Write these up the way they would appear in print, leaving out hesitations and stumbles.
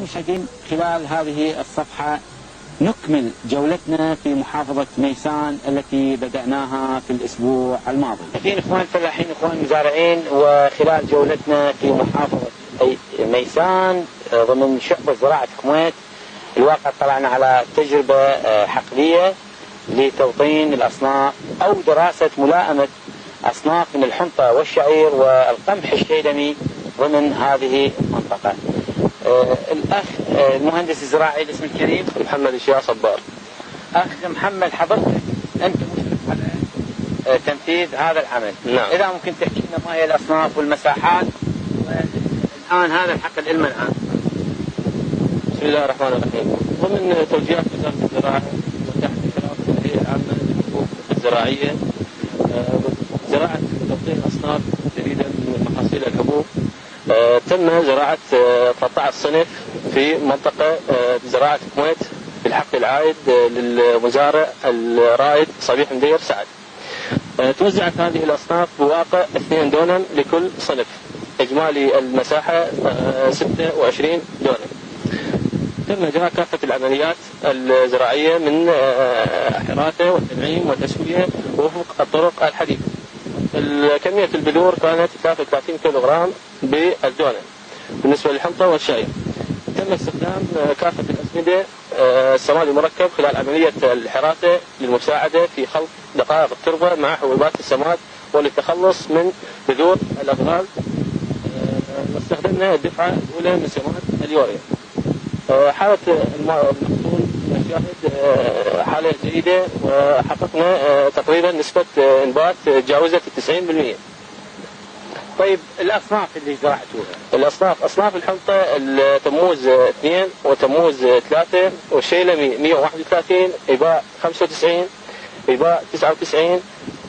المشاهدين، خلال هذه الصفحة نكمل جولتنا في محافظة ميسان التي بدأناها في الأسبوع الماضي. إخوان الفلاحين، إخوان المزارعين، وخلال جولتنا في محافظة ميسان ضمن شعبة زراعة كويت، الواقع طلعنا على تجربة حقلية لتوطين الأصناف أو دراسة ملائمة أصناف من الحنطة والشعير والقمح الشيلمي ضمن هذه المنطقة. الأخ المهندس الزراعي الاسم الكريم محمد الشيا صبار. أخ محمد، حضرتك أنت مشرف على تنفيذ هذا العمل. نعم. إذا ممكن تحكي لنا ما هي الأصناف والمساحات الآن هذا الحقل إلما الآن. بسم الله الرحمن الرحيم. ضمن توجيهات وزارة الزراعة وتحت إشراف الهيئة العامة للحقوق الزراعية زراعة توطين أصناف جديدة من محاصيل الحبوب، تم زراعة 13 صنف في منطقة زراعة كويت في الحقل العائد للمزارع الرائد صبيح مدير سعد. توزعت هذه الأصناف بواقع 2 دونم لكل صنف، إجمالي المساحة 26 دونم. تم إجراء كافة العمليات الزراعية من حراثة وتنعيم وتسوية وفق الطرق الحديثة. كمية البذور كانت 33 كيلوغرام بالدونم. بالنسبة للحنطة والشعير تم استخدام كافة الأسمدة السماد المركب خلال عملية الحراثة للمساعدة في خلط دقائق التربة مع حبوبات السماد وللتخلص من بذور الأغلال. واستخدمنا الدفعة الأولى من سماد اليوريا. حالة المحصول نشاهد حالة جيدة، وحققنا تقريبا نسبة إنبات تجاوزت 90%. طيب الأصناف اللي زرعتوها؟ أصناف الحنطة التموز 2 وتموز 3 والشيلمي 131، إباء 95، إباء 99،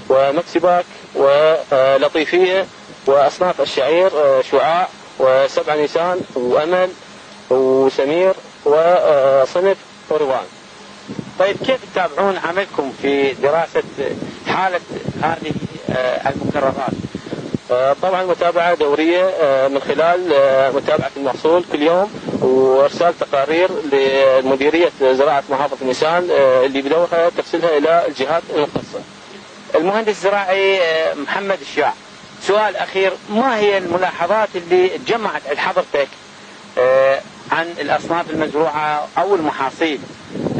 ومكسباك ولطيفية. وأصناف الشعير شعاع و7 نيسان وأمل وسمير وصنف ورضوان. طيب كيف تتابعون عملكم في دراسة حالة هذه المكررات؟ طبعا متابعة دورية من خلال متابعة المحصول كل يوم وارسال تقارير لمديرية زراعة محافظة ميسان اللي بدورها ترسلها الى الجهات المختصة. المهندس الزراعي محمد الشيا، سؤال اخير، ما هي الملاحظات اللي جمعت عند حضرتك عن الاصناف المزروعة او المحاصيل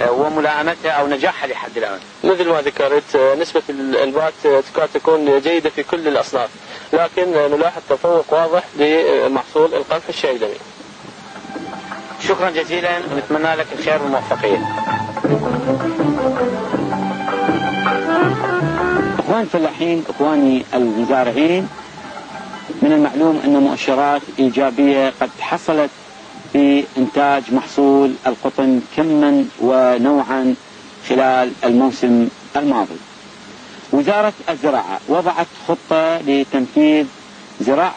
وملائمتها او نجاحها لحد الان؟ مثل ما ذكرت نسبة الانبات تكاد تكون جيدة في كل الاصناف، لكن نلاحظ تفوق واضح لمحصول القمح الشيلمي. شكرا جزيلا ونتمنى لك الخير والموفقية. اخوان الفلاحين، اخواني المزارعين، من المعلوم ان مؤشرات ايجابية قد حصلت في إنتاج محصول القطن كما ونوعا خلال الموسم الماضي. وزارة الزراعة وضعت خطة لتنفيذ زراعة